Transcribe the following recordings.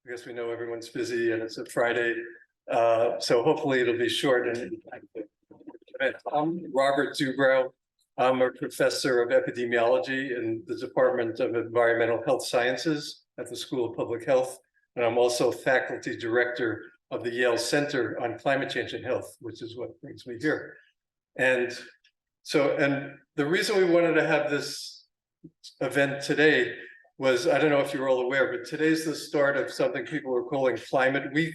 I guess we know everyone's busy and it's a Friday, so hopefully it'll be short. And I'm Robert Dubrow. I'm a professor of epidemiology in the Department of Environmental Health Sciences at the School of Public Health. And I'm also faculty director of the Yale Center on Climate Change and Health, which is what brings me here. And the reason we wanted to have this event today was, I don't know if you're all aware, but today's the start of something people are calling Climate Week.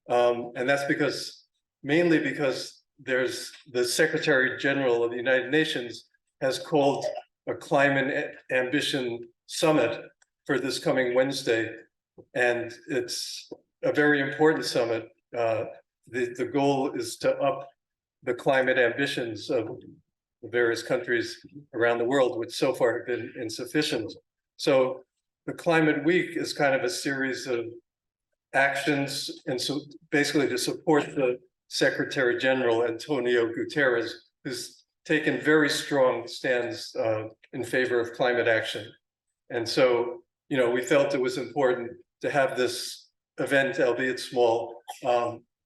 And that's mainly because there's the Secretary General of the United Nations has called a Climate Ambition Summit for this coming Wednesday. And it's a very important summit. The goal is to up the climate ambitions of the various countries around the world, which so far have been insufficient. So the Climate Week is kind of a series of actions, and so basically to support the Secretary General, Antonio Guterres, who's taken very strong stands in favor of climate action. And so, you know, we felt it was important to have this event, albeit small,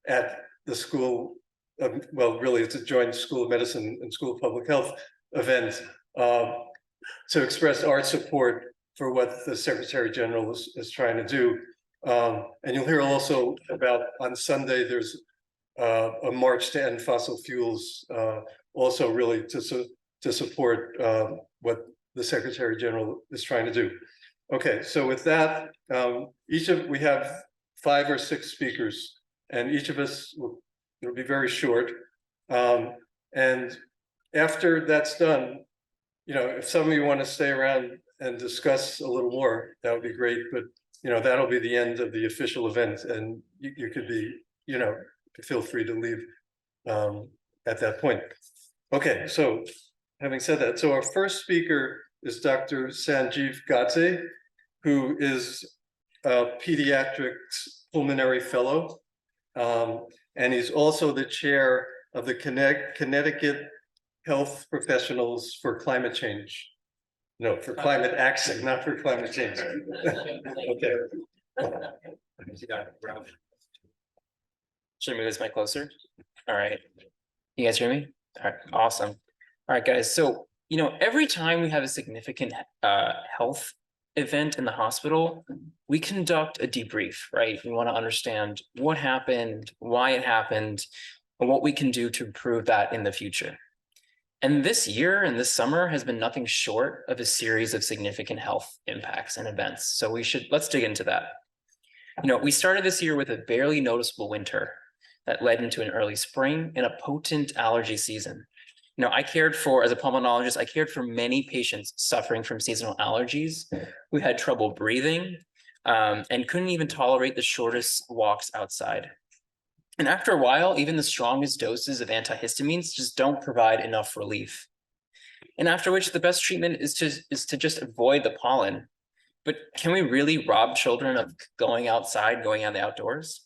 at the School of, well, really it's a joint School of Medicine and School of Public Health event, to express our support for what the Secretary General is trying to do. And you'll hear also about, on Sunday, there's a march to end fossil fuels, also really to support what the Secretary General is trying to do. Okay, so with that, we have 5 or 6 speakers, and each of us it'll be very short. And after that's done, you know, if some of you want to stay around and discuss a little more, that would be great. But, you know, that'll be the end of the official event, and you could be, you know, feel free to leave at that point. Okay, so having said that, so our first speaker is Dr. Sanjiv Godse, who is a pediatrics pulmonary fellow. And he's also the chair of the Connecticut Health Professionals for Climate Change. No, for climate action, not for climate change. Okay. Should I move this mic closer? All right. You guys hear me? All right, awesome. All right, guys. So, you know, every time we have a significant health event in the hospital, we conduct a debrief, right? We want to understand what happened, why it happened, and what we can do to improve that in the future. And this year and this summer has been nothing short of a series of significant health impacts and events. So let's dig into that. You know, we started this year with a barely noticeable winter that led into an early spring and a potent allergy season. You know, as a pulmonologist, I cared for many patients suffering from seasonal allergies who had trouble breathing and couldn't even tolerate the shortest walks outside. And after a while, even the strongest doses of antihistamines just don't provide enough relief. And after which, the best treatment is to just avoid the pollen. But can we really rob children of going outside, going out the outdoors?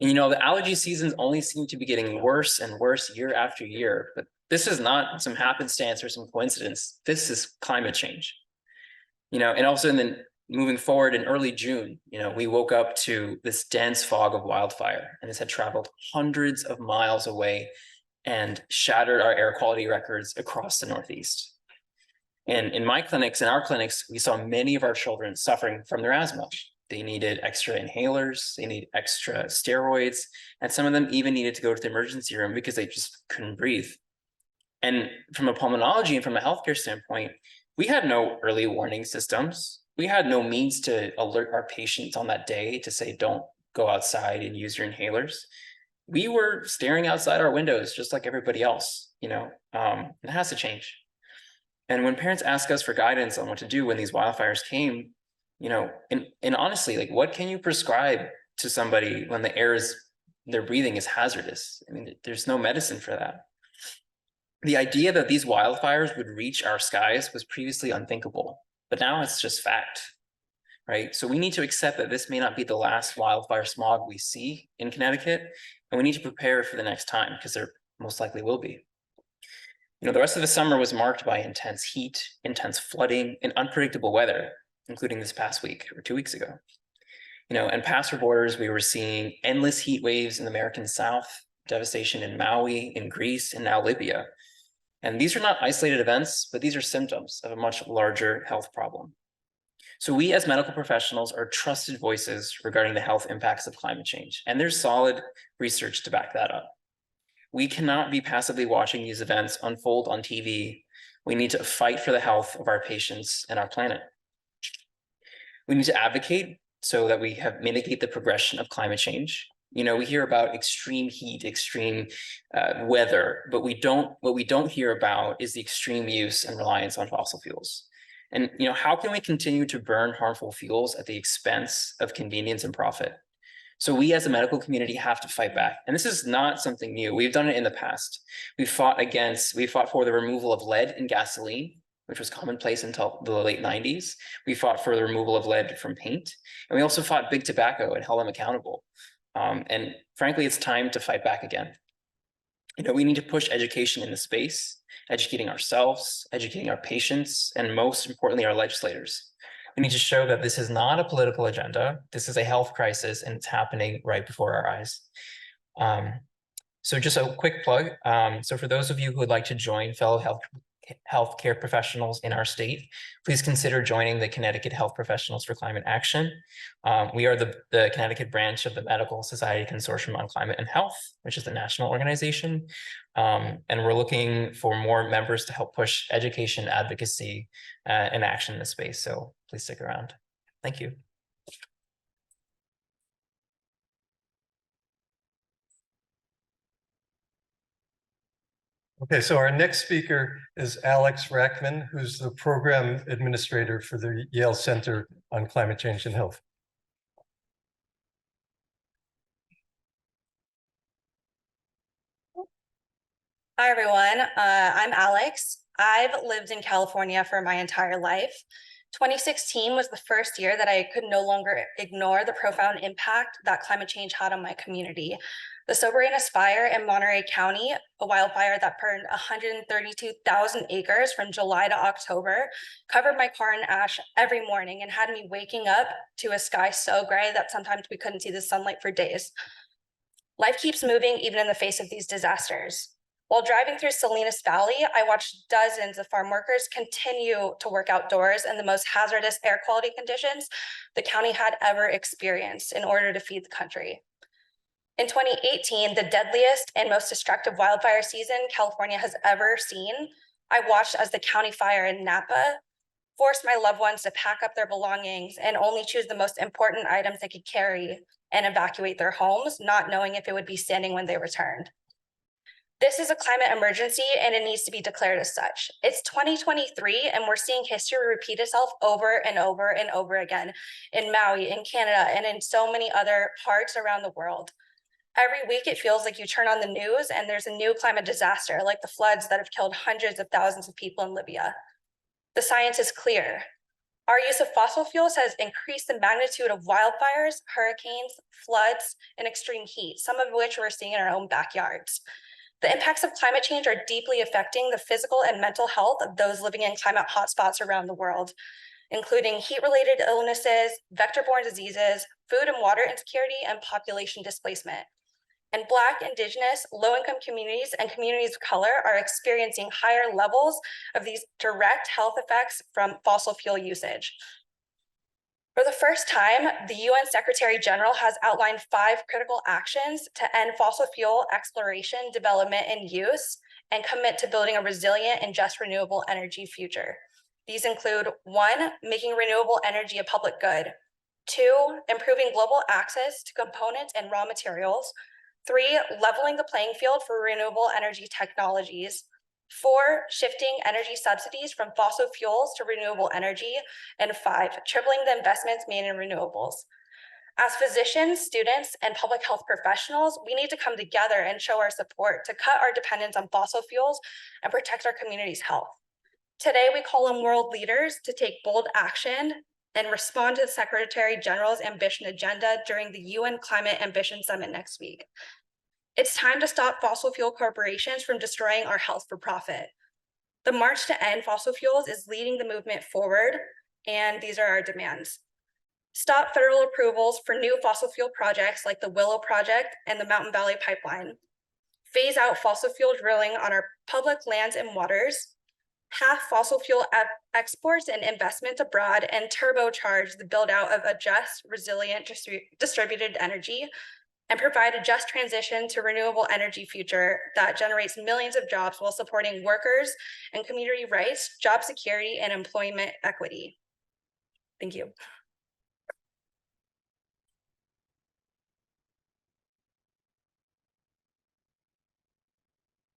And you know, the allergy seasons only seem to be getting worse and worse year after year, but this is not some happenstance or some coincidence. This is climate change. You know, and also then moving forward in early June, you know, we woke up to this dense fog of wildfire, and this had traveled hundreds of miles away and shattered our air quality records across the Northeast. And in our clinics, we saw many of our children suffering from their asthma. They needed extra inhalers, they need extra steroids, and some of them even needed to go to the emergency room because they just couldn't breathe. And from a pulmonology and from a healthcare standpoint, we had no early warning systems. We had no means to alert our patients on that day to say, don't go outside and use your inhalers. We were staring outside our windows just like everybody else, you know. It has to change. And when parents ask us for guidance on what to do when these wildfires came, you know, and honestly, like, what can you prescribe to somebody when their breathing is hazardous? I mean, there's no medicine for that. The idea that these wildfires would reach our skies was previously unthinkable, but now it's just fact, right? So we need to accept that this may not be the last wildfire smog we see in Connecticut, and we need to prepare for the next time because there most likely will be. You know, the rest of the summer was marked by intense heat, intense flooding, and unpredictable weather, including this past week or 2 weeks ago. And past for borders, we were seeing endless heat waves in the American South, devastation in Maui, in Greece, and now Libya. And these are not isolated events, but these are symptoms of a much larger health problem. So we as medical professionals are trusted voices regarding the health impacts of climate change, and there's solid research to back that up. We cannot be passively watching these events unfold on TV. We need to fight for the health of our patients and our planet. We need to advocate so that we mitigate the progression of climate change. We hear about extreme heat, extreme weather, but what we don't hear about is the extreme use and reliance on fossil fuels. And how can we continue to burn harmful fuels at the expense of convenience and profit? So we as a medical community have to fight back. And this is not something new. We've done it in the past. We fought for the removal of lead in gasoline, which was commonplace until the late 90s. We fought for the removal of lead from paint. And we also fought big tobacco and held them accountable. And frankly, it's time to fight back again. We need to push education in the space, educating ourselves, educating our patients, and most importantly, our legislators. We need to show that this is not a political agenda. This is a health crisis, and it's happening right before our eyes. So just a quick plug. So for those of you who would like to join fellow healthcare professionals in our state, please consider joining the Connecticut Health Professionals for Climate Action. We are the Connecticut branch of the Medical Society Consortium on Climate and Health, which is the national organization. And we're looking for more members to help push education, advocacy, and action in the space. So please stick around. Thank you. Okay, so our next speaker is Alix Rachman, who's the program administrator for the Yale Center on Climate Change and Health. Hi, everyone. I'm Alix. I've lived in California for my entire life. 2016 was the first year that I could no longer ignore the profound impact that climate change had on my community. The Soberanus fire in Monterey County, a wildfire that burned 132,000 acres from July to October, covered my car in ash every morning and had me waking up to a sky so gray that sometimes we couldn't see the sunlight for days. Life keeps moving even in the face of these disasters. While driving through Salinas Valley, I watched dozens of farm workers continue to work outdoors in the most hazardous air quality conditions the county had ever experienced in order to feed the country. In 2018, the deadliest and most destructive wildfire season California has ever seen, I watched as the county fire in Napa forced my loved ones to pack up their belongings and only choose the most important items they could carry and evacuate their homes, not knowing if it would be standing when they returned. This is a climate emergency and it needs to be declared as such. It's 2023 and we're seeing history repeat itself over and over and over again in Maui, in Canada, and in so many other parts around the world. Every week it feels like you turn on the news and there's a new climate disaster, like the floods that have killed hundreds of thousands of people in Libya. The science is clear. Our use of fossil fuels has increased the magnitude of wildfires, hurricanes, floods, and extreme heat, some of which we're seeing in our own backyards. The impacts of climate change are deeply affecting the physical and mental health of those living in climate hotspots around the world, including heat-related illnesses, vector-borne diseases, food and water insecurity, and population displacement. And Black, Indigenous, low-income communities and communities of color are experiencing higher levels of these direct health effects from fossil fuel usage. For the first time, the UN Secretary General has outlined 5 critical actions to end fossil fuel exploration, development, and use, and commit to building a resilient and just renewable energy future. These include 1, making renewable energy a public good, 2, improving global access to components and raw materials, 3, leveling the playing field for renewable energy technologies, 4, shifting energy subsidies from fossil fuels to renewable energy, and 5, tripling the investments made in renewables. As physicians, students, and public health professionals, we need to come together and show our support to cut our dependence on fossil fuels and protect our community's health. Today, we call on world leaders to take bold action and respond to the Secretary General's ambition agenda during the UN Climate Ambition Summit next week. It's time to stop fossil fuel corporations from destroying our health for profit. The march to end fossil fuels is leading the movement forward, and these are our demands. stop federal approvals for new fossil fuel projects like the Willow Project and the Mountain Valley Pipeline, phase out fossil fuel drilling on our public lands and waters, half fossil fuel exports and investment abroad, and turbocharge the build out of a just, resilient, distributed energy, and provide a just transition to renewable energy future that generates millions of jobs while supporting workers and community rights, job security, and employment equity. Thank you.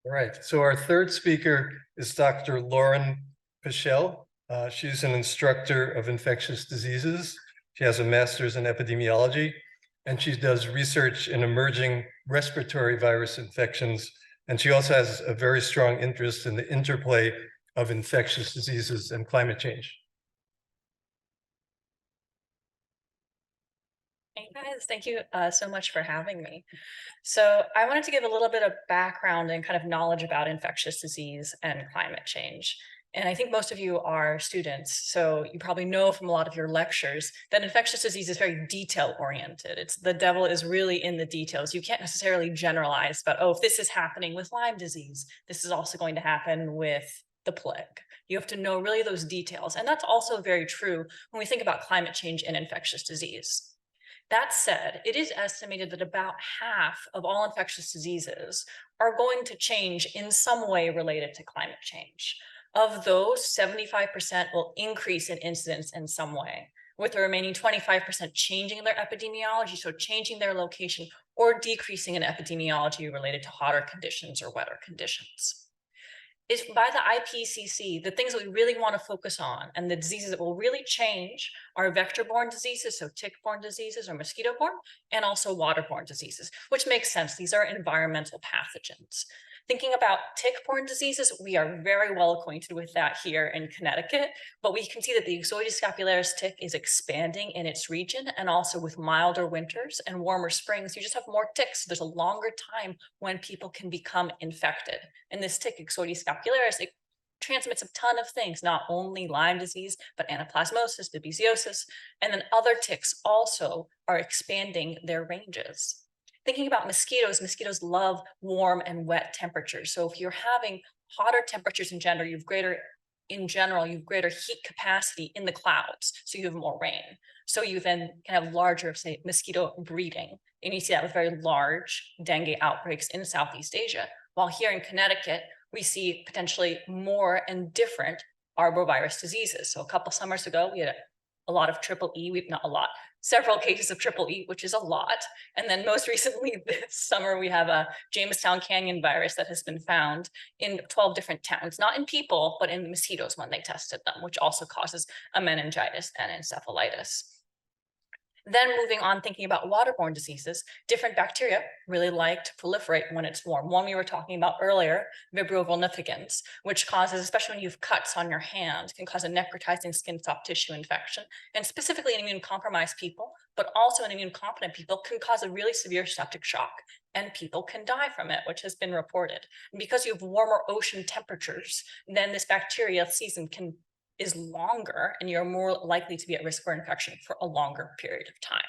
All right, so our third speaker is Dr. Lauren Pischel. She's an instructor of infectious diseases. She has a master's in epidemiology, and she does research in emerging respiratory virus infections. And she also has a very strong interest in the interplay of infectious diseases and climate change. Hey guys, thank you so much for having me. So I wanted to give a little bit of background and kind of knowledge about infectious disease and climate change. And I think most of you are students, so you probably know from a lot of your lectures that infectious disease is very detail oriented. It's the devil is really in the details. You can't necessarily generalize about, oh, if this is happening with Lyme disease, this is also going to happen with the plague. You have to know really those details. And that's also very true when we think about climate change and infectious disease. That said, it is estimated that about half of all infectious diseases are going to change in some way related to climate change. Of those, 75% will increase in incidence in some way, with the remaining 25% changing their epidemiology, so changing their location, or decreasing in epidemiology related to hotter conditions or wetter conditions. Is by the IPCC, the things that we really want to focus on and the diseases that will really change are vector-borne diseases, so tick-borne diseases or mosquito-borne, and also waterborne diseases, which makes sense. These are environmental pathogens. Thinking about tick-borne diseases, we are very well acquainted with that here in Connecticut, but we can see that the Ixodes scapularis tick is expanding in its region, and also with milder winters and warmer springs, you just have more ticks. There's a longer time when people can become infected. And this tick, Ixodes scapularis, it transmits a ton of things, not only Lyme disease, but anaplasmosis, babesiosis, and then other ticks also are expanding their ranges. Thinking about mosquitoes, mosquitoes love warm and wet temperatures. So if you're having hotter temperatures in general, you have greater heat capacity in the clouds. So you have more rain. So you then can have larger, say, mosquito breeding. And you see that with very large dengue outbreaks in Southeast Asia. While here in Connecticut, we see potentially more and different arbovirus diseases. So a couple summers ago, we had a lot of triple E, several cases of triple E, which is a lot. And then most recently this summer, we have a Jamestown Canyon virus that has been found in 12 different towns, not in people, but in mosquitoes when they tested them, which also causes a meningitis and encephalitis. Then moving on, thinking about waterborne diseases, different bacteria really like to proliferate when it's warm. One we were talking about earlier, Vibrio vulnificans, which causes, especially when you have cuts on your hand, can cause a necrotizing skin soft tissue infection. And specifically in immune-compromised people, but also in immune-competent people, can cause a really severe septic shock. And people can die from it, which has been reported. And because you have warmer ocean temperatures, then this bacterial season is longer and you're more likely to be at risk for infection for a longer period of time.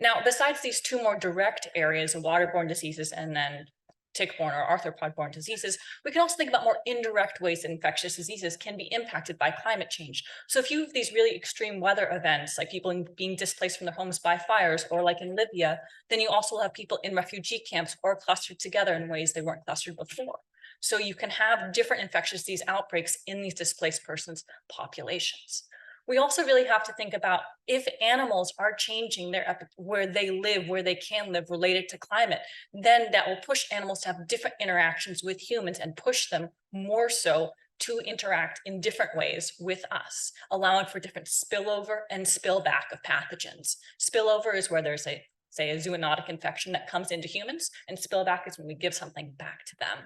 Now, besides these two more direct areas of waterborne diseases and then tick-borne or arthropod-borne diseases, we can also think about more indirect ways that infectious diseases can be impacted by climate change. So if you have these really extreme weather events, like people being displaced from their homes by fires, or like in Libya, then you also have people in refugee camps or clustered together in ways they weren't clustered before. So you can have different infectious disease outbreaks in these displaced persons' populations. We also really have to think about if animals are changing where they live, where they can live related to climate, then that will push animals to have different interactions with humans and push them more so to interact in different ways with us, allowing for different spillover and spillback of pathogens. Spillover is where there's a zoonotic infection that comes into humans, and spillback is when we give something back to them.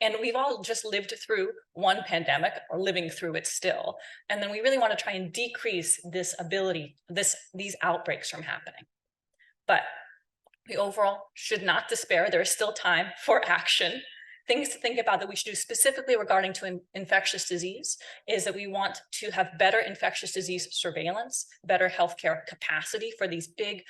And we've all just lived through one pandemic or living through it still. And then we really want to try and decrease this ability, these outbreaks from happening. But we overall should not despair. There is still time for action. things to think about that we should do specifically regarding to infectious disease is that we want to have better infectious disease surveillance, better healthcare capacity for these big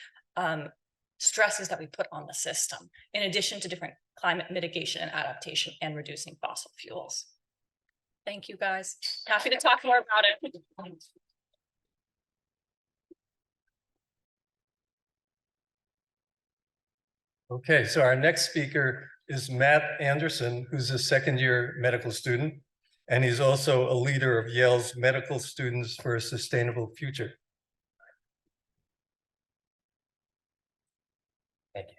stresses that we put on the system, in addition to different climate mitigation and adaptation and reducing fossil fuels. Thank you, guys. Happy to talk more about it. Okay, so our next speaker is Matt Andersen, who's a second-year medical student, and he's also a leader of Yale's Medical Students for a Sustainable Future. Thank you.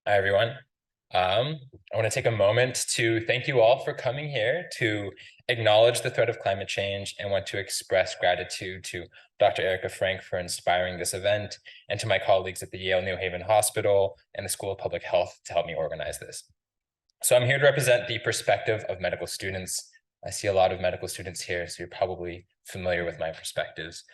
Hi, everyone. I want to take a moment to thank you all for coming here to acknowledge the threat of climate change and want to express gratitude to Dr. Erica Frank for inspiring this event and to my colleagues at the Yale New Haven Hospital and the School of Public Health to help me organize this. So I'm here to represent the perspective of medical students. I see a lot of medical students here, so you're probably familiar with my perspectives.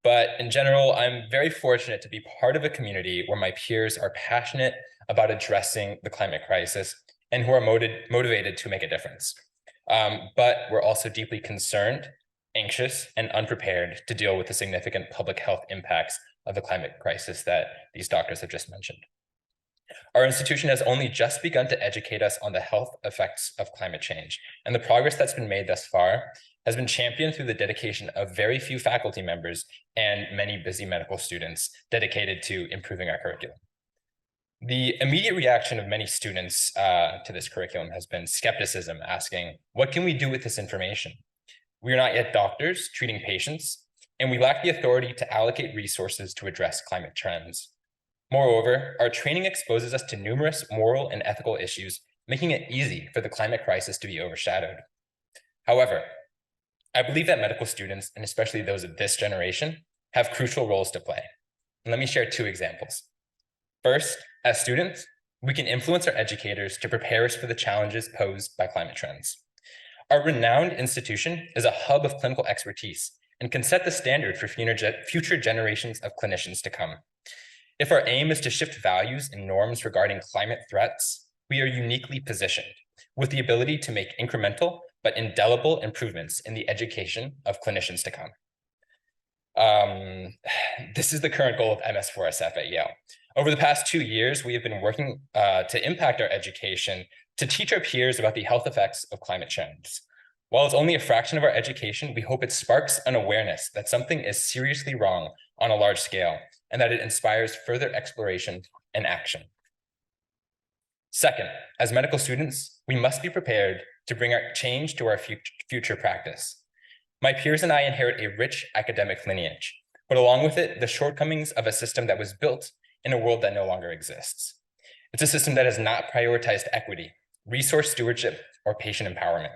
But in general, I'm very fortunate to be part of a community where my peers are passionate about addressing the climate crisis and who are motivated to make a difference. But we're also deeply concerned, anxious, and unprepared to deal with the significant public health impacts of the climate crisis that these doctors have just mentioned. Our institution has only just begun to educate us on the health effects of climate change, and the progress that's been made thus far has been championed through the dedication of very few faculty members and many busy medical students dedicated to improving our curriculum. The immediate reaction of many students to this curriculum has been skepticism, asking, what can we do with this information? We are not yet doctors treating patients, and we lack the authority to allocate resources to address climate trends. Moreover, our training exposes us to numerous moral and ethical issues, making it easy for the climate crisis to be overshadowed. However, I believe that medical students, and especially those of this generation, have crucial roles to play. And let me share two examples. First, as students, we can influence our educators to prepare us for the challenges posed by climate trends. Our renowned institution is a hub of clinical expertise and can set the standard for future generations of clinicians to come. If our aim is to shift values and norms regarding climate threats, we are uniquely positioned with the ability to make incremental but indelible improvements in the education of clinicians to come. This is the current goal of MS4SF at Yale. Over the past 2 years, we have been working to impact our education to teach our peers about the health effects of climate change. While it's only a fraction of our education, we hope it sparks an awareness that something is seriously wrong on a large scale and that it inspires further exploration and action. Second, as medical students, we must be prepared to bring our change to our future practice. My peers and I inherit a rich academic lineage, but along with it, the shortcomings of a system that was built in a world that no longer exists. It's a system that has not prioritized equity, resource stewardship, or patient empowerment.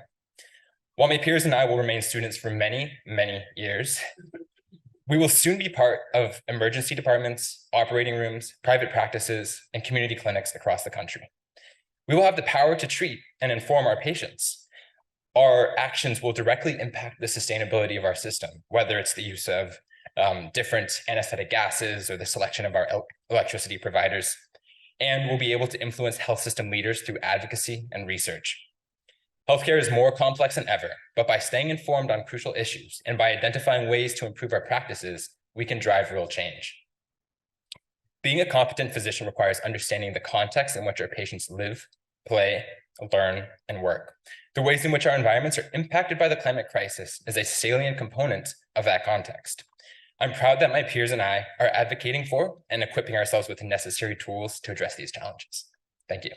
While my peers and I will remain students for many, many years, we will soon be part of emergency departments, operating rooms, private practices, and community clinics across the country. We will have the power to treat and inform our patients. Our actions will directly impact the sustainability of our system, whether it's the use of different anesthetic gases or the selection of our electricity providers, and we'll be able to influence health system leaders through advocacy and research. Healthcare is more complex than ever, but by staying informed on crucial issues and by identifying ways to improve our practices, we can drive real change. Being a competent physician requires understanding the context in which our patients live, play, learn, and work. The ways in which our environments are impacted by the climate crisis is a salient component of that context. I'm proud that my peers and I are advocating for and equipping ourselves with the necessary tools to address these challenges. Thank you.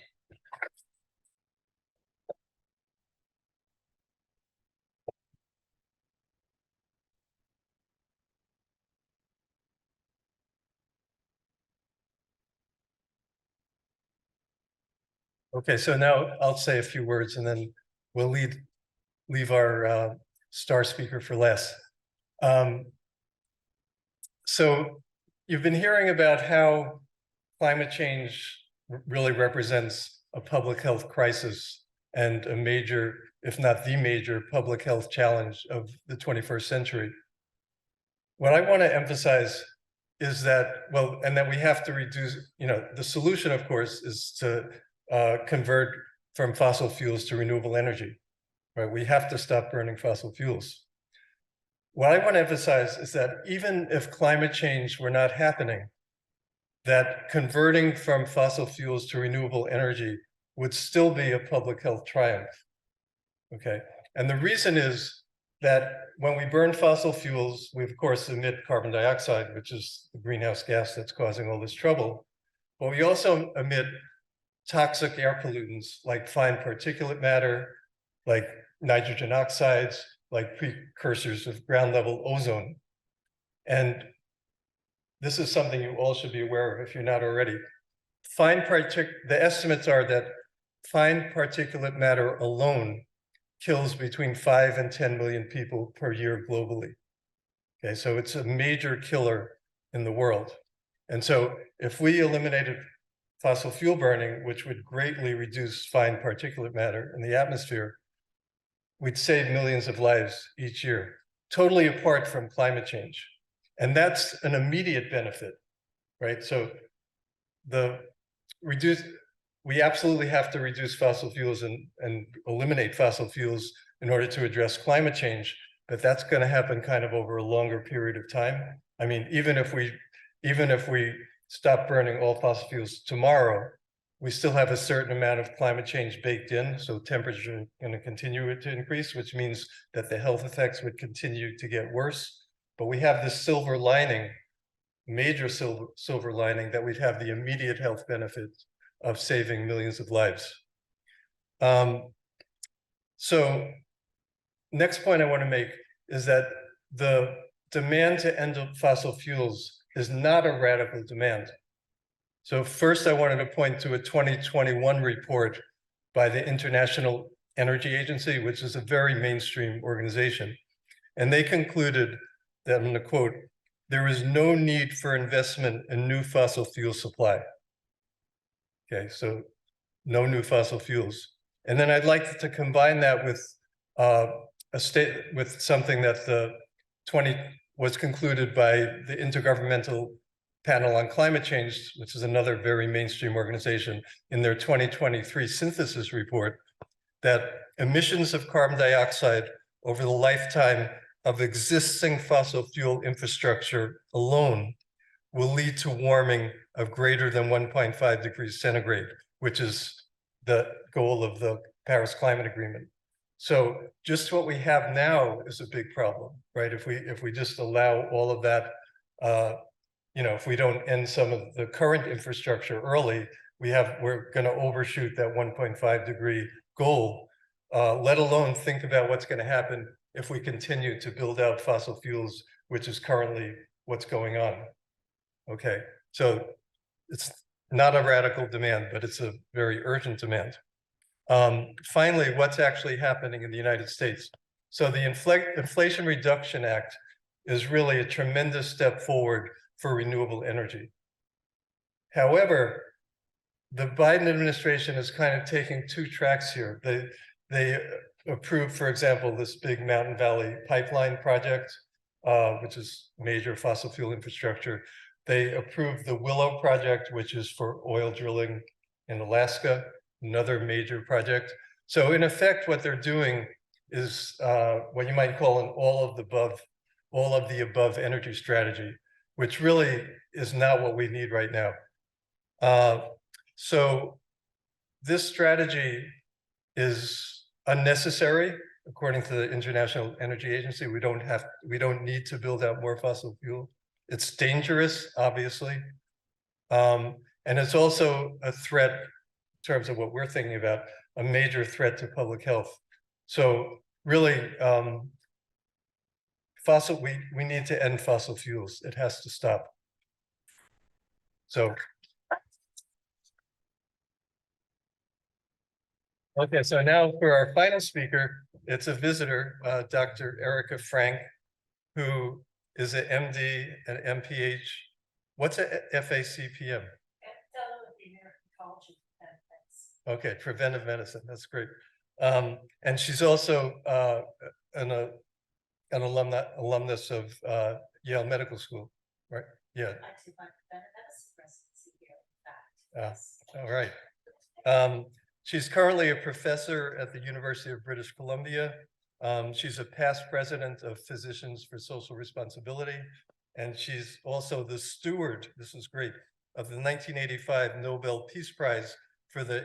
Okay, so now I'll say a few words and then we'll leave our star speaker for last. So you've been hearing about how climate change really represents a public health crisis and a major, if not the major, public health challenge of the 21st century. What I want to emphasize is that, well, and that we have to reduce, the solution, of course, is to convert from fossil fuels to renewable energy, right? We have to stop burning fossil fuels. What I want to emphasize is that even if climate change were not happening, that converting from fossil fuels to renewable energy would still be a public health triumph, okay? And the reason is that when we burn fossil fuels, we of course emit carbon dioxide, which is the greenhouse gas that's causing all this trouble. But we also emit toxic air pollutants like fine particulate matter, like nitrogen oxides, like precursors of ground level ozone. And this is something you all should be aware of if you're not already. The estimates are that fine particulate matter alone kills between 5 and 10 million people per year globally. Okay, so it's a major killer in the world. And so if we eliminated fossil fuel burning, which would greatly reduce fine particulate matter in the atmosphere, we'd save millions of lives each year, totally apart from climate change. And that's an immediate benefit, right? So we absolutely have to reduce fossil fuels and eliminate fossil fuels in order to address climate change, but that's going to happen kind of over a longer period of time. I mean, even if we stop burning all fossil fuels tomorrow, we still have a certain amount of climate change baked in, so temperature is going to continue to increase, which means that the health effects would continue to get worse. But we have this silver lining, major silver lining, that we'd have the immediate health benefits of saving millions of lives. So next point I want to make is that the demand to end fossil fuels is not a radical demand. So first I wanted to point to a 2021 report by the International Energy Agency, which is a very mainstream organization. And they concluded that, I'm going to quote, "There is no need for investment in new fossil fuel supply." Okay, so no new fossil fuels. And then I'd like to combine that with something that was concluded by the Intergovernmental Panel on Climate Change, which is another very mainstream organization, in their 2023 synthesis report, that emissions of carbon dioxide over the lifetime of existing fossil fuel infrastructure alone will lead to warming of greater than 1.5 degrees centigrade, which is the goal of the Paris Climate Agreement. So just what we have now is a big problem, right? If we just allow all of that, if we don't end some of the current infrastructure early, we're going to overshoot that 1.5 degree goal, let alone think about what's going to happen if we continue to build out fossil fuels, which is currently what's going on. Okay, so it's not a radical demand, but it's a very urgent demand. Finally, what's actually happening in the United States? So the Inflation Reduction Act is really a tremendous step forward for renewable energy. However, the Biden administration is kind of taking two tracks here. They approved, for example, this big Mountain Valley pipeline project, which is major fossil fuel infrastructure. They approved the Willow project, which is for oil drilling in Alaska, another major project. So in effect, what they're doing is what you might call an all of the above energy strategy, which really is not what we need right now. So this strategy is unnecessary, according to the International Energy Agency. We don't need to build out more fossil fuel. It's dangerous, obviously. And it's also a threat in terms of what we're thinking about, a major threat to public health. So really, we need to end fossil fuels. It has to stop. So, okay, so now for our final speaker, it's a visitor, Dr. Erica Frank, who is an MD and MPH. What's a FACPM? Okay, preventive medicine. That's great. And she's also an alumnus of Yale Medical School, right? Yeah. Actually, my medicine residency here, in fact. All right. She's currently a professor at the University of British Columbia. She's a past president of Physicians for Social Responsibility, and she's also the steward, this is great, of the 1985 Nobel Peace Prize for the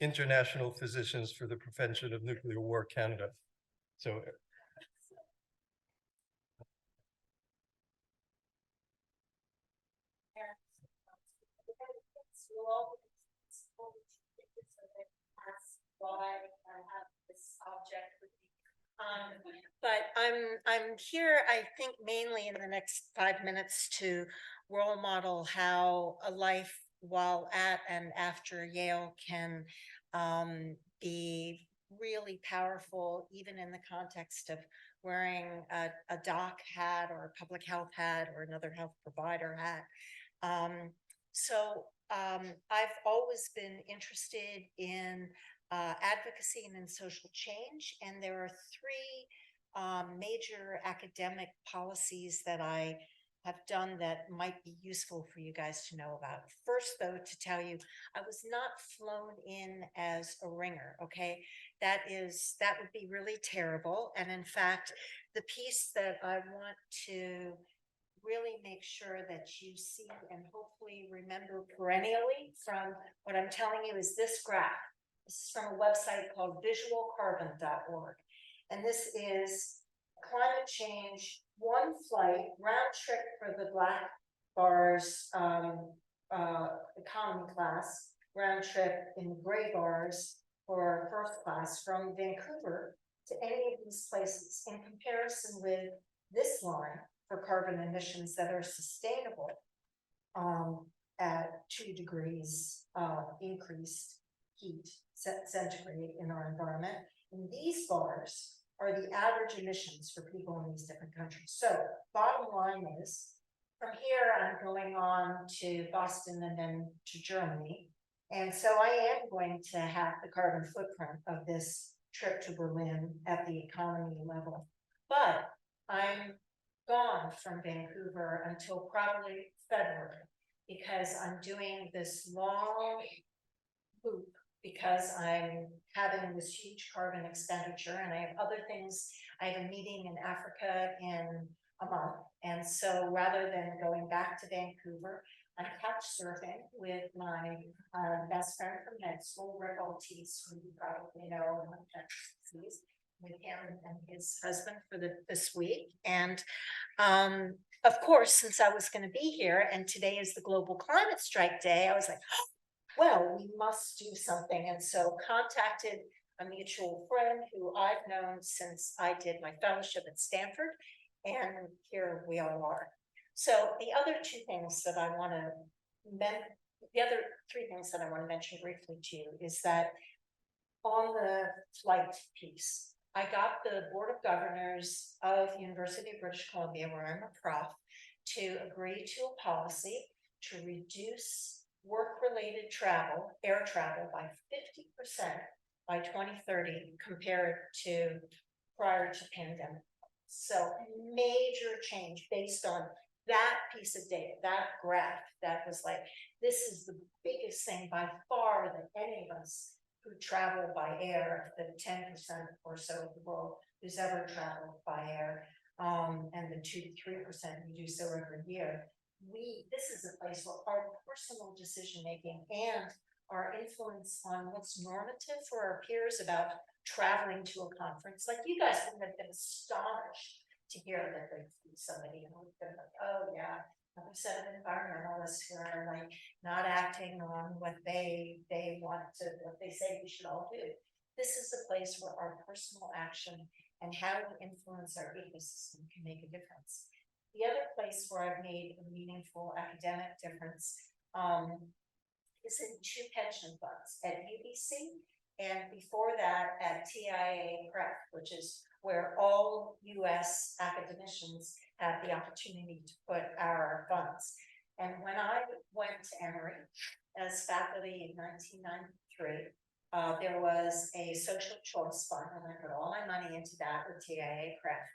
International Physicians for the Prevention of Nuclear War Canada. So why I have this object with me. But I'm here, I think, mainly in the next 5 minutes to role model how a life while at and after Yale can be really powerful, even in the context of wearing a doc hat or a public health hat or another health provider hat. I've always been interested in advocacy and in social change, and there are three major academic policies that I have done that might be useful for you guys to know about. First, though, to tell you, I was not flown in as a ringer, okay? That would be really terrible. And in fact, the piece that I want to really make sure that you see and hopefully remember perennially from what I'm telling you is this graph. This is from a website called visualcarbon.org. And this is climate change, one flight, round trip for the black bars economy class, round trip in gray bars for first class from Vancouver to any of these places in comparison with this line for carbon emissions that are sustainable at 2 degrees increased heat centigrade in our environment. And these bars are the average emissions for people in these different countries. So bottom line is, from here, I'm going on to Boston and then to Germany. And so I am going to have the carbon footprint of this trip to Berlin at the economy level. But I'm gone from Vancouver until probably February, because I'm doing this long loop because I'm having this huge carbon expenditure and I have other things. I have a meeting in Africa in a month. And so rather than going back to Vancouver, I'm couch surfing with my best friend from med school, Rick Ortiz, who you probably know, with him and his husband for this week. And of course, since I was going to be here and today is the Global Climate Strike Day, I was like, oh, well, we must do something. And so contacted a mutual friend who I've known since I did my fellowship at Stanford. And here we all are. So the other three things that I want to mention briefly to you is that on the flight piece, I got the Board of Governors of University of British Columbia, where I'm a prof, to agree to a policy to reduce work-related travel, air travel, by 50% by 2030 compared to prior to pandemic. So major change based on that piece of data, that graph, that was like, this is the biggest thing by far that any of us who travel by air, the 10% or so of the world who's ever traveled by air, and the 2 to 3% who do so every year. This is a place where our personal decision-making and our influence on what's normative for our peers about traveling to a conference, like you guys would have been astonished to hear that there's somebody who would have been like, oh yeah, another set of environmentalists who are like not acting on what they want to, what they say we should all do. This is the place where our personal action and how we influence our ecosystem can make a difference. The other place where I've made a meaningful academic difference is in 2 pension funds at UBC, and before that at TIA Prep, which is where all US academicians have the opportunity to put our funds. And when I went to Emory as faculty in 1993, there was a social choice fund, and I put all my money into that with TIA Prep.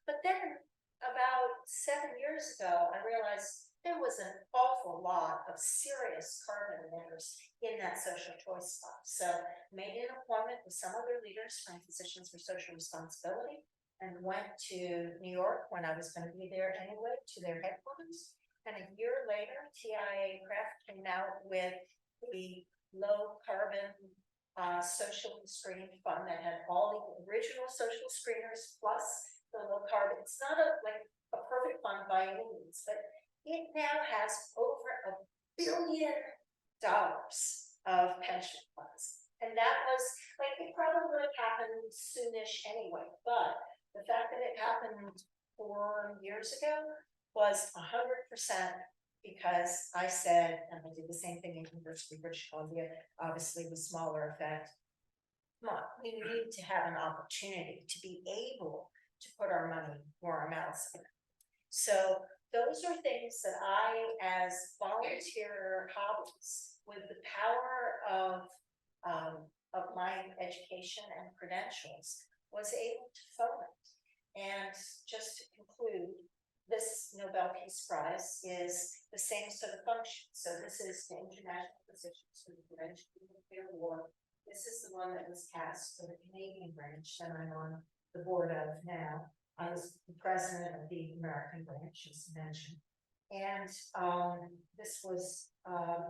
But then about 7 years ago, I realized there was an awful lot of serious carbon emitters in that social choice stuff. So made an appointment with some other leaders from Physicians for Social Responsibility and went to New York when I was going to be there anyway, to their headquarters. And a year later, TIA Craft came out with the low carbon social screening fund that had all the original social screeners plus the low carbon. It's not a perfect fund by any means, but it now has over $1 billion of pension funds. And that was it probably would have happened soonish anyway, but the fact that it happened 4 years ago was 100% because I said, and I did the same thing in University of British Columbia, obviously with smaller effect. Come on, we need to have an opportunity to be able to put our money where our mouths are. So those are things that I, as volunteer hobbies, with the power of my education and credentials, was able to foment. And just to conclude, this Nobel Peace Prize is the same sort of function. So this is the International Physicians for the Prevention of Nuclear War. This is the one that was cast for the Canadian branch that I'm on the board of now. I was the president of the American branch, as mentioned. And this was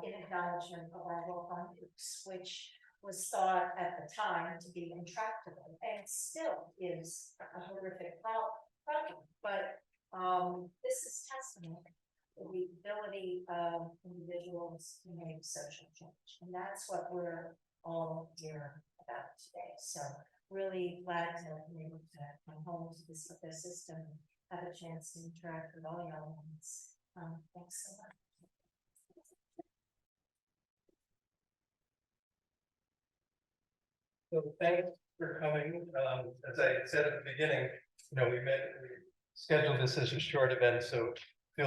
in acknowledgement of our work on nukes, which was thought at the time to be intractable, and still is a horrific problem. But this is testimony to the ability of individuals to make social change. And that's what we're all here about today. So really glad to be able to come home to this system, have a chance to interact with all the elements. Thanks so much. So thanks for coming. As I said at the beginning, we scheduled this as a short event, so